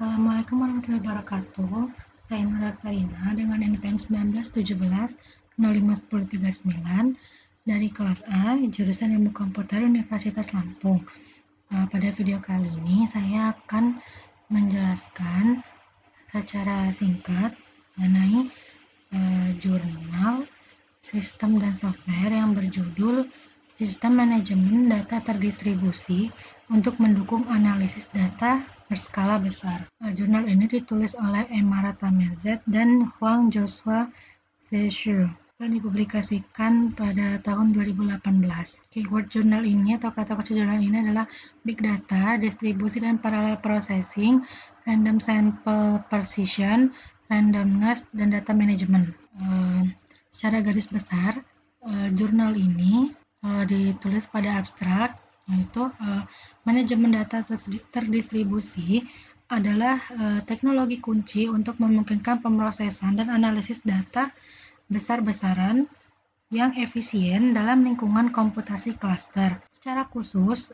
Assalamualaikum warahmatullahi wabarakatuh. Saya Nura Karina dengan NPM 1917 051039 dari kelas A, jurusan Ilmu Komputer Universitas Lampung. Pada video kali ini saya akan menjelaskan secara singkat mengenai jurnal sistem dan software yang berjudul Sistem Manajemen Data Terdistribusi untuk mendukung analisis data berskala besar. Jurnal ini ditulis oleh Emara Tamerzet dan Huang Joshua Zhou dan dipublikasikan pada tahun 2018. Keyword jurnal ini atau kata kunci jurnal ini adalah Big Data, Distribusi dan Parallel Processing, Random Sample Precision, Randomness, dan Data Management. Secara garis besar, jurnal ini ditulis pada abstrak, yaitu manajemen data terdistribusi adalah teknologi kunci untuk memungkinkan pemrosesan dan analisis data besar-besaran yang efisien dalam lingkungan komputasi klaster. Secara khusus,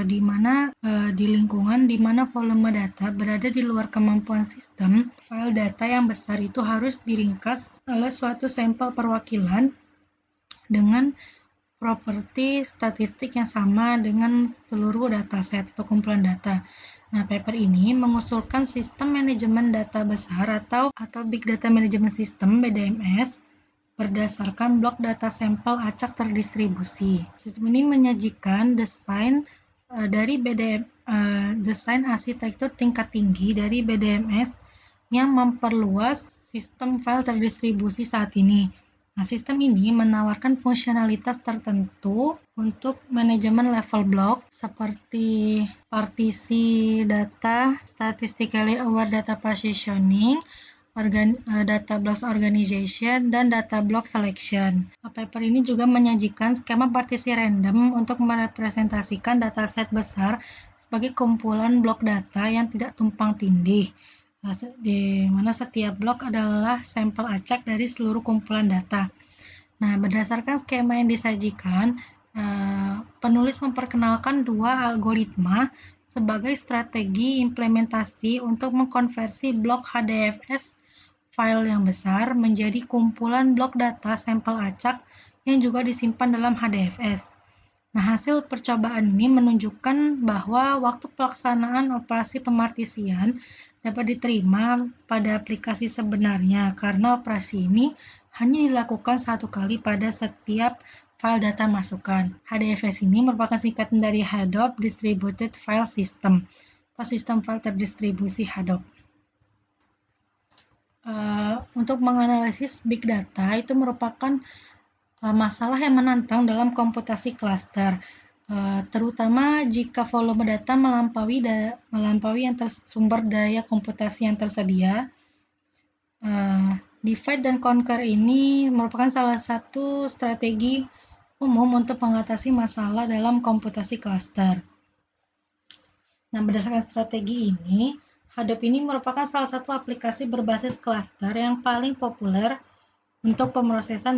di lingkungan di mana volume data berada di luar kemampuan sistem, file data yang besar itu harus diringkas oleh suatu sampel perwakilan dengan properti statistik yang sama dengan seluruh dataset atau kumpulan data. Nah, paper ini mengusulkan sistem manajemen data besar atau Big Data Management System (BDMS) berdasarkan blok data sampel acak terdistribusi. Sistem ini menyajikan desain desain arsitektur tingkat tinggi dari BDMS yang memperluas sistem file terdistribusi saat ini. Nah, sistem ini menawarkan fungsionalitas tertentu untuk manajemen level block seperti partisi data, statistically aware data partitioning, data blocks organization, dan data block selection. Paper ini juga menyajikan skema partisi random untuk merepresentasikan dataset besar sebagai kumpulan blok data yang tidak tumpang tindih, di mana setiap blok adalah sampel acak dari seluruh kumpulan data. Nah, berdasarkan skema yang disajikan, penulis memperkenalkan dua algoritma sebagai strategi implementasi untuk mengkonversi blok HDFS file yang besar menjadi kumpulan blok data sampel acak yang juga disimpan dalam HDFS. Nah, hasil percobaan ini menunjukkan bahwa waktu pelaksanaan operasi pemartisian dapat diterima pada aplikasi sebenarnya karena operasi ini hanya dilakukan satu kali pada setiap file data masukan. HDFS ini merupakan singkatan dari Hadoop Distributed File System atau sistem file terdistribusi Hadoop. Untuk menganalisis big data itu merupakan masalah yang menantang dalam komputasi klaster, terutama jika volume data melampaui yang sumber daya komputasi yang tersedia. Divide dan conquer ini merupakan salah satu strategi umum untuk mengatasi masalah dalam komputasi klaster. Nah, berdasarkan strategi ini, Hadoop ini merupakan salah satu aplikasi berbasis klaster yang paling populer untuk pemrosesan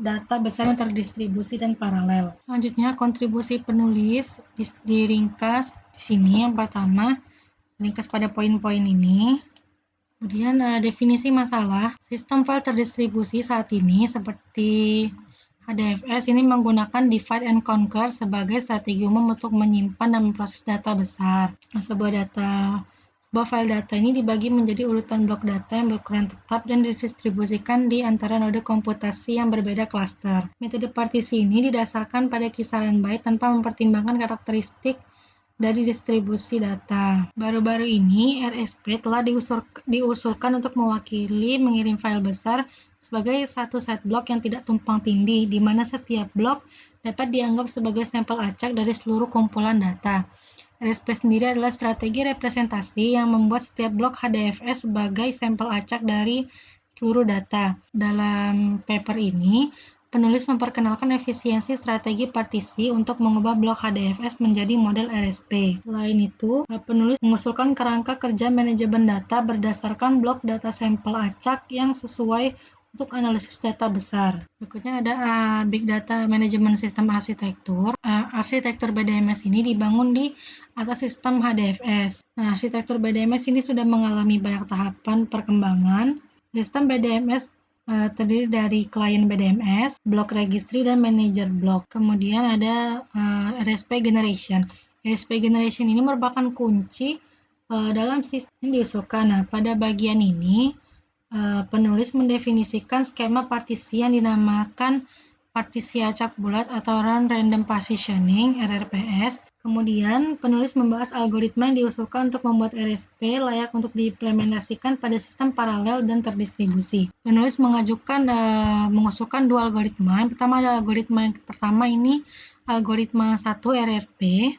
data besar yang terdistribusi dan paralel. Selanjutnya, kontribusi penulis diringkas di sini. Yang pertama, ringkas pada poin-poin ini. Kemudian, definisi masalah. Sistem file terdistribusi saat ini seperti HDFS ini menggunakan divide and conquer sebagai strategi umum untuk menyimpan dan memproses data besar. Sebuah file data ini dibagi menjadi urutan blok data yang berukuran tetap dan didistribusikan di antara node komputasi yang berbeda klaster. Metode partisi ini didasarkan pada kisaran byte tanpa mempertimbangkan karakteristik dari distribusi data. Baru-baru ini, RSP telah diusulkan untuk mewakili mengirim file besar sebagai satu set blok yang tidak tumpang tindih, di mana setiap blok dapat dianggap sebagai sampel acak dari seluruh kumpulan data. RSP sendiri adalah strategi representasi yang membuat setiap blok HDFS sebagai sampel acak dari seluruh data. Dalam paper ini, penulis memperkenalkan efisiensi strategi partisi untuk mengubah blok HDFS menjadi model RSP. Selain itu, penulis mengusulkan kerangka kerja manajemen data berdasarkan blok data sampel acak yang sesuai untuk analisis data besar. Berikutnya ada Big Data Management System Arsitektur. Arsitektur BDMS ini dibangun di atas sistem HDFS. Nah, arsitektur BDMS ini sudah mengalami banyak tahapan perkembangan. Sistem BDMS terdiri dari klien BDMS, block registry, dan manager block. Kemudian ada RSP Generation. RSP Generation ini merupakan kunci dalam sistem yang diusulkan. Nah, pada bagian ini penulis mendefinisikan skema partisi yang dinamakan partisi acak bulat atau random partitioning (RRPS). Kemudian, penulis membahas algoritma yang diusulkan untuk membuat RSP layak untuk diimplementasikan pada sistem paralel dan terdistribusi. Penulis mengusulkan dua algoritma. Yang pertama adalah algoritma yang pertama ini algoritma 1 RRP.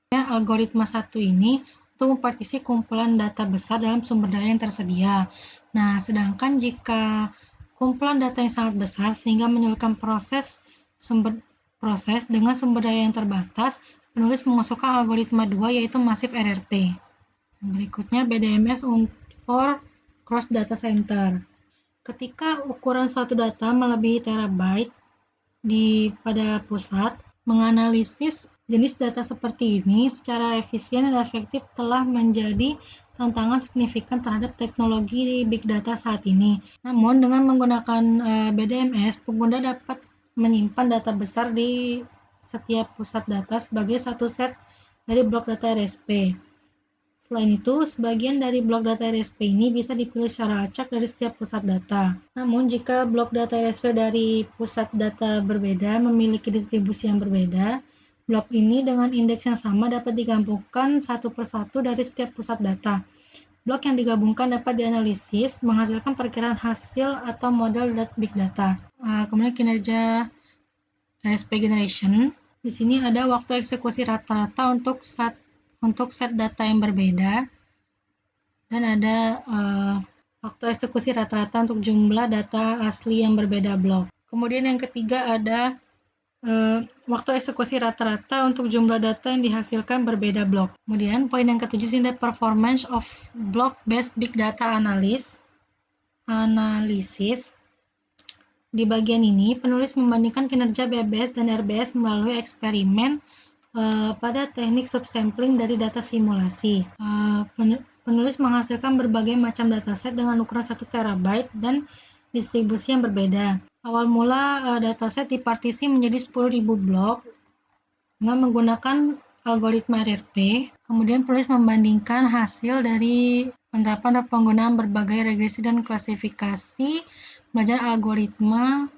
Algoritma 1 ini untuk mempartisi kumpulan data besar dalam sumber daya yang tersedia. Nah, sedangkan jika kumpulan data yang sangat besar sehingga menyulitkan proses dengan sumber daya yang terbatas, penulis mengusulkan algoritma 2 yaitu Massive RRP. Berikutnya BDMS for Cross Data Center. Ketika ukuran suatu data melebihi terabyte pada pusat, menganalisis jenis data seperti ini secara efisien dan efektif telah menjadi tantangan signifikan terhadap teknologi big data saat ini. Namun, dengan menggunakan BDMS, pengguna dapat menyimpan data besar di setiap pusat data sebagai satu set dari blok data RSP. Selain itu, sebagian dari blok data RSP ini bisa dipilih secara acak dari setiap pusat data. Namun, jika blok data RSP dari pusat data berbeda memiliki distribusi yang berbeda, blok ini dengan indeks yang sama dapat digabungkan satu persatu dari setiap pusat data. Blok yang digabungkan dapat dianalisis, menghasilkan perkiraan hasil atau model big data. Kemudian kinerja RSP Generation. Di sini ada waktu eksekusi rata-rata untuk set data yang berbeda, dan ada waktu eksekusi rata-rata untuk jumlah data asli yang berbeda blok. Kemudian yang ketiga ada waktu eksekusi rata-rata untuk jumlah data yang dihasilkan berbeda blok. Kemudian poin yang ketujuh ini ada performance of block-based big data analysis. Di bagian ini, penulis membandingkan kinerja BBS dan RBS melalui eksperimen pada teknik subsampling dari data simulasi. Penulis menghasilkan berbagai macam dataset dengan ukuran 1 terabyte dan distribusi yang berbeda. Awal mula dataset dipartisi menjadi 10.000 blok dengan menggunakan algoritma RRP. Kemudian penulis membandingkan hasil dari penerapan dan penggunaan berbagai regresi dan klasifikasi belajar algoritma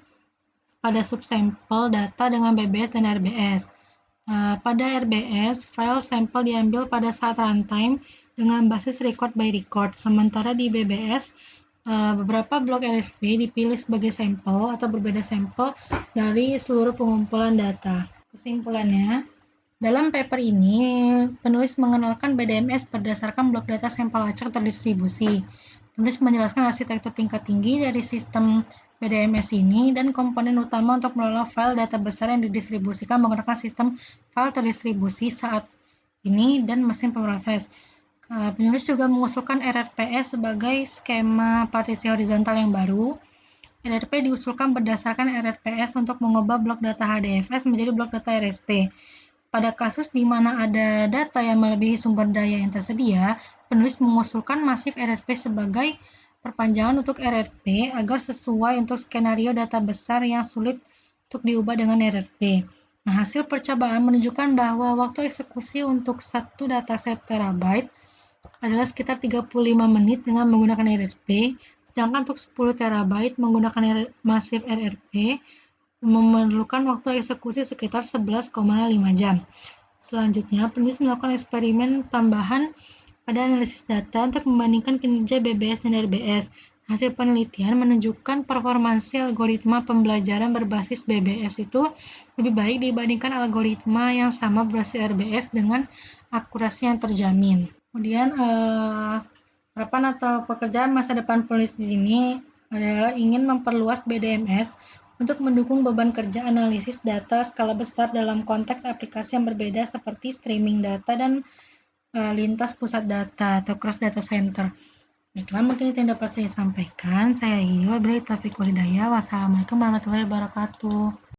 pada subsampel data dengan BBS dan RBS. Pada RBS, file sampel diambil pada saat runtime dengan basis record by record, sementara di BBS, beberapa blok RSP dipilih sebagai sampel atau berbeda sampel dari seluruh pengumpulan data. Kesimpulannya, dalam paper ini, penulis mengenalkan BDMS berdasarkan blok data sampel acak terdistribusi. Penulis menjelaskan arsitektur tingkat tinggi dari sistem BDMS ini dan komponen utama untuk mengelola file data besar yang didistribusikan menggunakan sistem file terdistribusi saat ini dan mesin pemroses. Penulis juga mengusulkan RRPS sebagai skema partisi horizontal yang baru. RRP diusulkan berdasarkan RRPS untuk mengubah blok data HDFS menjadi blok data RSP. Pada kasus di mana ada data yang melebihi sumber daya yang tersedia, penulis mengusulkan Massive RRP sebagai perpanjangan untuk RRP agar sesuai untuk skenario data besar yang sulit untuk diubah dengan RRP. Nah, hasil percobaan menunjukkan bahwa waktu eksekusi untuk satu dataset terabyte adalah sekitar 35 menit dengan menggunakan RRP, sedangkan untuk 10 terabyte menggunakan Massive RRP memerlukan waktu eksekusi sekitar 11,5 jam. Selanjutnya, penulis melakukan eksperimen tambahan pada analisis data untuk membandingkan kinerja BBS dan RBS. Hasil penelitian menunjukkan performansi algoritma pembelajaran berbasis BBS itu lebih baik dibandingkan algoritma yang sama berbasis RBS dengan akurasi yang terjamin. Kemudian, harapan atau pekerjaan masa depan penulis di sini adalah ingin memperluas BDMS untuk mendukung beban kerja analisis data skala besar dalam konteks aplikasi yang berbeda seperti streaming data dan lintas pusat data atau cross data center. Baiklah, mungkin itu yang dapat saya sampaikan. Saya akhiri, wabillahi taufiq walhidayah. Wassalamualaikum warahmatullahi wabarakatuh.